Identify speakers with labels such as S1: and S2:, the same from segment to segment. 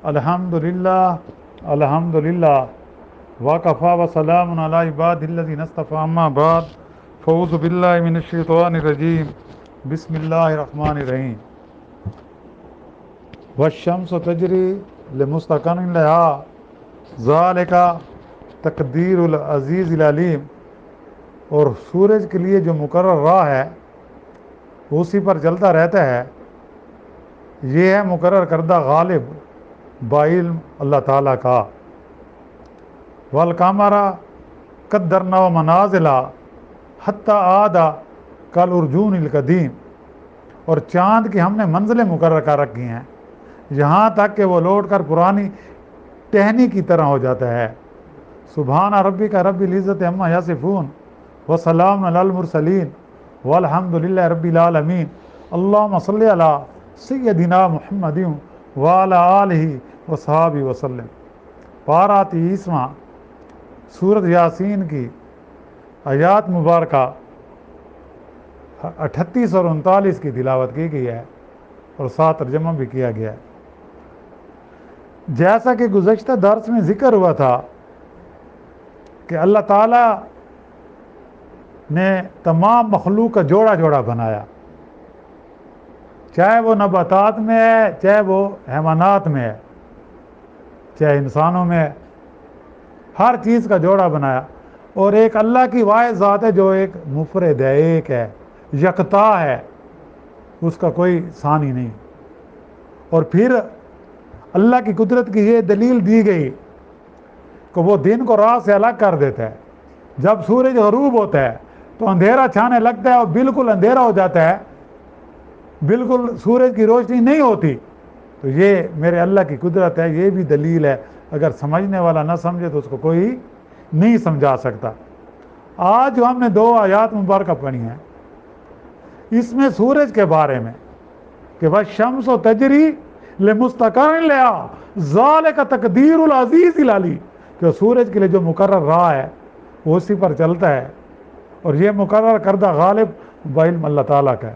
S1: الحمدللہ الحمدللہ وکفا وسلام علی عباد الذین اصطفی اما بعد فاعوذ باللہ من الشیطان الرجیم بسم اللہ الرحمن الرحیم والشمس تجری لمستقر لها ذالک تقدیر العزیز العلیم، اور سورج کے لیے جو مقرر راہ ہے اسی پر چلتا رہتا ہے، یہ ہے مقرر کردہ غالب بعلم اللہ تعالیٰ کا۔ والقمر قدرناہ منازل حتی عاد کالعرجون القدیم، اور چاند کی ہم نے منزلیں مقرر کر رکھی ہیں یہاں تک کہ وہ لوٹ کر پرانی ٹہنی کی طرح ہو جاتا ہے۔ سبحان ربک رب العزت عما یصفون وسلام علی المرسلین والحمد للہ رب العالمین۔ اللہم صلی علی سیدنا محمد وعلی آلہ وصحابہ وسلم۔ پارہ 23واں سورۃ یاسین کی آیات مبارکہ 38 اور 39 کی تلاوت کی گئی ہے اور ساتھ ترجمہ بھی کیا گیا ہے۔ جیسا کہ گزشتہ درس میں ذکر ہوا تھا کہ اللہ تعالیٰ نے تمام مخلوق کا جوڑا جوڑا بنایا، چاہے وہ نباتات میں ہے، چاہے وہ حیوانات میں ہے، چاہے انسانوں میں ہے، ہر چیز کا جوڑا بنایا۔ اور ایک اللہ کی واحد ذات ہے جو ایک مفرد ہے، ایک ہے، یکتا ہے، اس کا کوئی ثانی نہیں۔ اور پھر اللہ کی قدرت کی یہ دلیل دی گئی کہ وہ دن کو رات سے الگ کر دیتا ہے۔ جب سورج غروب ہوتا ہے تو اندھیرا چھانے لگتا ہے اور بالکل اندھیرا ہو جاتا ہے، بالکل سورج کی روشنی نہیں ہوتی۔ تو یہ میرے اللہ کی قدرت ہے، یہ بھی دلیل ہے، اگر سمجھنے والا نہ سمجھے تو اس کو کوئی نہیں سمجھا سکتا۔ آج جو ہم نے 2 آیات مبارکہ پڑھی ہیں، اس میں سورج کے بارے میں کہ والشمس تجری لمستقر لہا ذالک تقدیر العزیز العلیم، کہ سورج کے لیے جو مقرر راہ ہے وہ اسی پر چلتا ہے، اور یہ مقرر کردہ غالب بعلم اللہ تعالیٰ کا ہے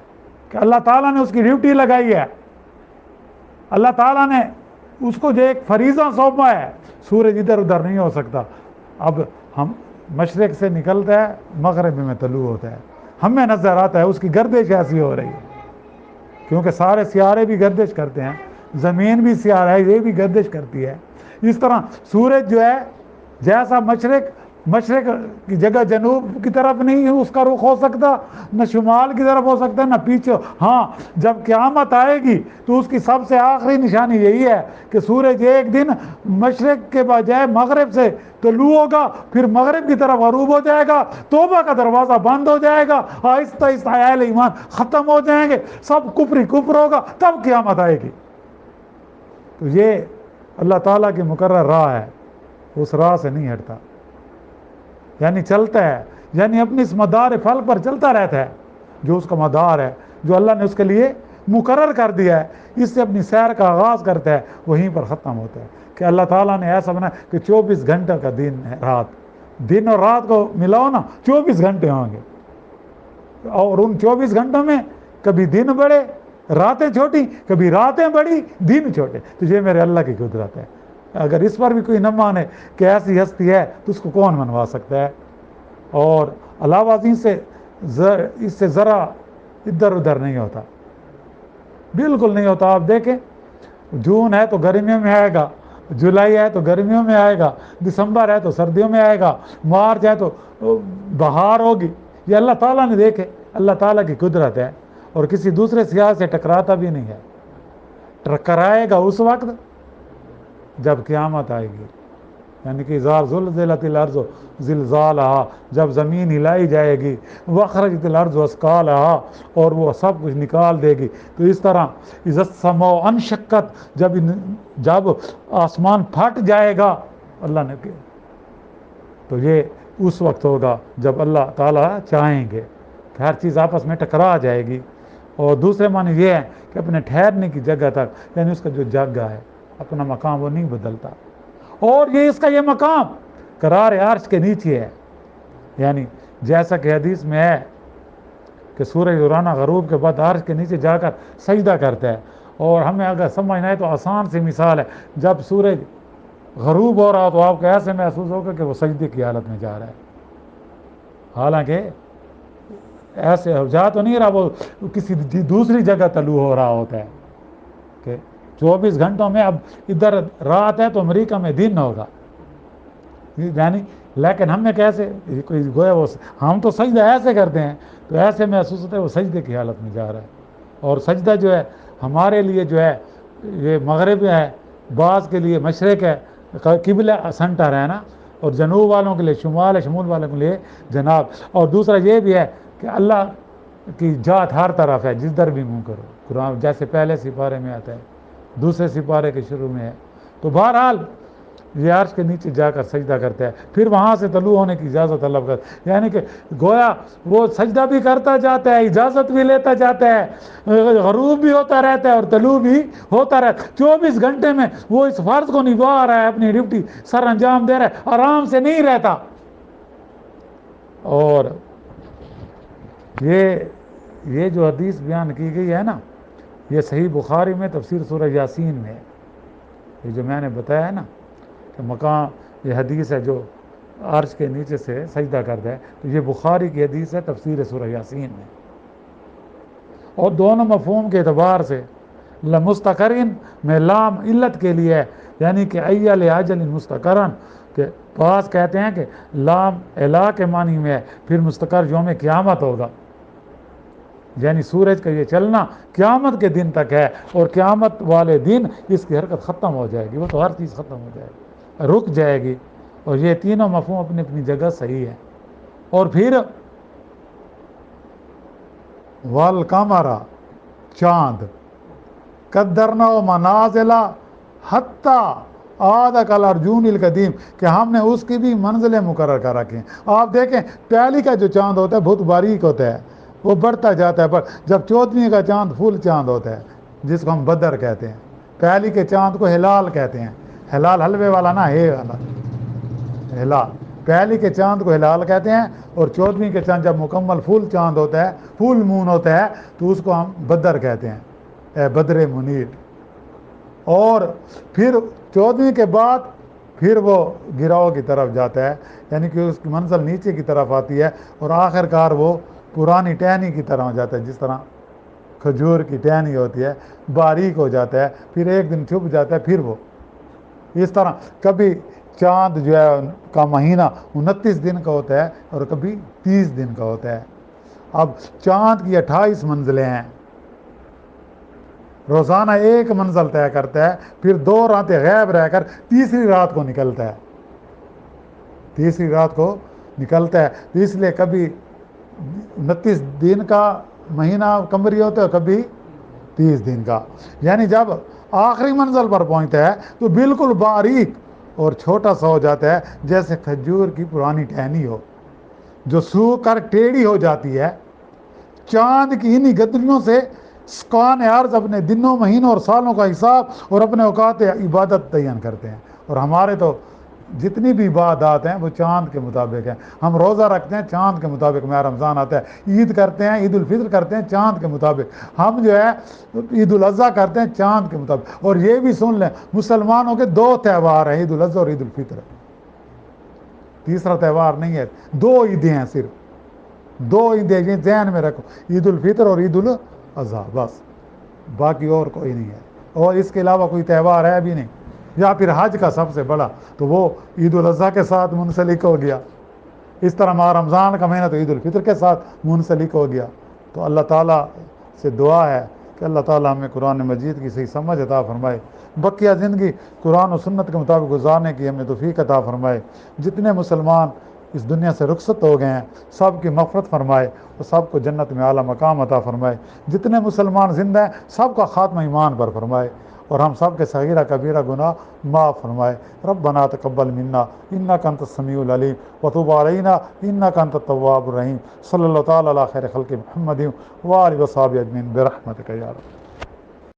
S1: کہ اللہ تعالیٰ نے اس کی ڈیوٹی لگائی ہے، اللہ تعالیٰ نے اس کو جو ایک فریضہ سونپا ہے، سورج ادھر ادھر نہیں ہو سکتا۔ اب ہم مشرق سے نکلتا ہے، مغرب میں طلوع ہوتا ہے، ہمیں نظر آتا ہے اس کی گردش ایسی ہو رہی ہے، کیونکہ سارے سیارے بھی گردش کرتے ہیں، زمین بھی سیارہ ہے، یہ بھی گردش کرتی ہے۔ اس طرح سورج جو ہے جیسا مشرق کی جگہ جنوب کی طرف نہیں اس کا رخ ہو سکتا، نہ شمال کی طرف ہو سکتا ہے، نہ پیچھے۔ ہاں، جب قیامت آئے گی تو اس کی سب سے آخری نشانی یہی ہے کہ سورج ایک دن مشرق کے بجائے مغرب سے طلوع ہوگا، پھر مغرب کی طرف غروب ہو جائے گا، توبہ کا دروازہ بند ہو جائے گا، آہستہ آہستہ اہل ایمان ختم ہو جائیں گے، سب کفر ہوگا، تب قیامت آئے گی۔ تو یہ اللہ تعالیٰ کی مقرر راہ ہے، اس راہ سے نہیں ہٹتا، یعنی چلتا ہے، یعنی اپنی اس مدار فلک پر چلتا رہتا ہے، جو اس کا مدار ہے، جو اللہ نے اس کے لیے مقرر کر دیا ہے، اس سے اپنی سیر کا آغاز کرتا ہے، وہیں پر ختم ہوتا ہے۔ کہ اللہ تعالیٰ نے ایسا بنایا کہ 24 گھنٹے کا دن ہے، رات، دن اور رات کو ملاؤ نا 24 گھنٹے ہوں گے، اور ان 24 گھنٹوں میں کبھی دن بڑے راتیں چھوٹی، کبھی راتیں بڑی دن چھوٹے۔ تو یہ میرے اللہ کی قدرت ہے، اگر اس پر بھی کوئی نہ مانے کہ ایسی ہستی ہے تو اس کو کون منوا سکتا ہے؟ اور علاوہ ازیں اس سے ذرا ادھر ادھر نہیں ہوتا، بالکل نہیں ہوتا۔ آپ دیکھیں، جون ہے تو گرمیوں میں آئے گا، جولائی ہے تو گرمیوں میں آئے گا، دسمبر ہے تو سردیوں میں آئے گا، مارچ ہے تو بہار ہوگی۔ یہ اللہ تعالیٰ نے دیکھے، اللہ تعالیٰ کی قدرت ہے، اور کسی دوسرے سیاہ سے ٹکراتا بھی نہیں ہے۔ ٹکرائے گا اس وقت جب قیامت آئے گی، یعنی کہ اذا زلزلت الارض زلزالہا، جب زمین ہلائی جائے گی، واخرجت الارض اثقالہا، اور وہ سب کچھ نکال دے گی۔ تو اس طرح اذا السماء انشقت، جب آسمان پھٹ جائے گا، اللہ نے کہ تو یہ اس وقت ہوگا جب اللہ تعالیٰ چاہیں گے کہ ہر چیز آپس میں ٹکرا جائے گی۔ اور دوسرے معنی یہ ہے کہ اپنے ٹھہرنے کی جگہ تک، یعنی اس کا جو جگہ ہے، اپنا مقام وہ نہیں بدلتا، اور اس کا مقام قرار عرش کے نیچے ہے، یعنی جیسا کہ حدیث میں ہے کہ سورج روزانہ غروب کے بعد عرش کے نیچے جا کر سجدہ کرتا ہے، اور ہمیں اگر سمجھنا ہے تو آسان سی مثال ہے، جب سورج غروب ہو رہا ہو تو آپ کو ایسے محسوس ہوگا کہ وہ سجدے کی حالت میں جا رہا ہے، حالانکہ ایسے جا تو نہیں رہا، وہ کسی دوسری جگہ طلوع ہو رہا ہوتا ہے کہ 24 گھنٹوں میں اب ادھر رات ہے تو امریکہ میں دن ہوگا، یعنی لیکن ہم نے کیسے کوئی گویا وہ ہم تو سجدہ ایسے کرتے ہیں تو ایسے محسوس ہوتا ہے وہ سجدے کی حالت میں جا رہا ہے۔ اور سجدہ جو ہے ہمارے لیے جو ہے یہ مغرب ہے، بعض کے لیے مشرق ہے، قبلہ سنٹر ہے نا، اور جنوب والوں کے لیے شمال ہے، شمول والوں کے لیے جناب۔ اور دوسرا یہ بھی ہے کہ اللہ کی ذات ہر طرف ہے، جس در بھی منہ کرو، قرآن جیسے پہلے سپارے میں آتا ہے، دوسرے سپارے کے شروع میں ہے۔ تو بہرحال یہ عرش کے نیچے جا کر سجدہ کرتا ہے، پھر وہاں سے طلوع ہونے کی اجازت طلب کرتا ہے، یعنی کہ گویا وہ سجدہ بھی کرتا جاتا ہے، اجازت بھی لیتا جاتا ہے، غروب بھی ہوتا رہتا ہے اور طلوع بھی ہوتا رہتا ہے۔ 24 گھنٹے میں وہ اس فرض کو نبھا رہا ہے، اپنی ڈیوٹی سر انجام دے رہا ہے، آرام سے نہیں رہتا۔ اور یہ جو حدیث بیان کی گئی ہے نا، یہ صحیح بخاری میں تفسیر سورہ یاسین میں ہے، یہ جو میں نے بتایا ہے نا کہ مقام یہ حدیث ہے جو عرش کے نیچے سے سجدہ کرتا ہے، تو یہ بخاری کی حدیث ہے تفسیر سورہ یاسین میں۔ اور دونوں مفہوم کے اعتبار سے لمستقرن میں لام علت کے لیے ہے، یعنی کہ ایل اجل مستقرن، کہ بعض کہتے ہیں کہ لام الہ کے معنی میں ہے، پھر مستقر یوم قیامت ہوگا، یعنی سورج کا یہ چلنا قیامت کے دن تک ہے، اور قیامت والے دن اس کی حرکت ختم ہو جائے گی، وہ تو ہر چیز ختم ہو جائے گی، رک جائے گی۔ اور یہ تینوں مفہوم اپنی اپنی جگہ صحیح ہے۔ اور پھر والقمر، چاند، قدرنا منازل حتی عاد کالارجون القدیم، کہ ہم نے اس کی بھی منزلیں مقرر کر رکھی ہیں۔ آپ دیکھیں پہلی کا جو چاند ہوتا ہے بہت باریک ہوتا ہے، وہ بڑھتا جاتا ہے، پر جب 14ویں کا چاند فل چاند ہوتا ہے جس کو ہم بدر کہتے ہیں، پہلی کے چاند کو ہلال کہتے ہیں، ہلال حلوے والا نا، ہے والا ہلال، پہلی کے چاند کو ہلال کہتے ہیں، اور 14ویں کے چاند جب مکمل فل چاند ہوتا ہے، فل مون ہوتا ہے، تو اس کو ہم بدر کہتے ہیں، اے بدر منیر۔ اور پھر 14ویں کے بعد پھر وہ گراؤ کی طرف جاتا ہے، یعنی کہ اس کی منزل نیچے کی طرف آتی ہے، اور آخر کار وہ پرانی ٹہنی کی طرح ہو جاتا ہے، جس طرح کھجور کی ٹہنی ہوتی ہے، باریک ہو جاتا ہے، پھر ایک دن چھپ جاتا ہے، پھر وہ اس طرح کبھی چاند جو ہے کا مہینہ 29 دن کا ہوتا ہے اور کبھی 30 دن کا ہوتا ہے۔ اب چاند کی 28 منزلیں ہیں، روزانہ ایک منزل طے کرتا ہے، پھر 2 راتیں غائب رہ کر تیسری رات کو نکلتا ہے، تیسری رات کو نکلتا ہے، تو اس لیے کبھی 29 دن کا مہینہ قمری ہوتا ہے، کبھی 30 دن کا، یعنی جب آخری منزل پر پہنچتا ہے تو بالکل باریک اور چھوٹا سا ہو جاتا ہے، جیسے کھجور کی پرانی ٹہنی ہو جو سوکھ کر ٹیڑھی ہو جاتی ہے۔ چاند کی انہی گدریوں سے سکان عرض اپنے دنوں، مہینوں اور سالوں کا حساب اور اپنے اوقات عبادت تعین کرتے ہیں، اور ہمارے تو جتنی بھی عبادات ہیں وہ چاند کے مطابق ہیں۔ ہم روزہ رکھتے ہیں چاند کے مطابق، میں رمضان آتا ہے، عید کرتے ہیں، عید الفطر کرتے ہیں چاند کے مطابق، ہم جو ہے عید الاضحیٰ کرتے ہیں چاند کے مطابق۔ اور یہ بھی سن لیں مسلمانوں کے 2 تہوار ہیں، عید الاضحیٰ اور عید الفطر، تیسرا تہوار نہیں ہے، 2 عیدیں ہیں، صرف 2 عیدیں، یہ ذہن میں رکھو، عید الفطر اور عید الاضحیٰ، بس باقی اور کوئی نہیں ہے، اور اس کے علاوہ کوئی تہوار ہے بھی نہیں۔ یا پھر حج کا سب سے بڑا تو وہ عید الاضحیٰ کے ساتھ منسلک ہو گیا، اس طرح ماہ رمضان کا مہینہ تو عید الفطر کے ساتھ منسلک ہو گیا۔ تو اللہ تعالیٰ سے دعا ہے کہ اللہ تعالیٰ ہمیں قرآن مجید کی صحیح سمجھ عطا فرمائے، بقیہ زندگی قرآن و سنت کے مطابق گزارنے کی ہمیں توفیق عطا فرمائے۔ جتنے مسلمان اس دنیا سے رخصت ہو گئے ہیں سب کی مغفرت فرمائے، اور سب کو جنت میں اعلیٰ مقام عطا فرمائے۔ جتنے مسلمان زندہ ہیں سب کا خاتمہ ایمان پر فرمائے، اور ہم سب کے صغیرہ کبیرہ گناہ معاف فرمائے۔ ربنا تقبل منا انک انت السمیع العلیم وتب علینا انک انت التواب الرحیم۔ صلی اللہ تعالی علی خیر خلق محمد و آلہ و صحبہ اجمعین برحمتک یا رب۔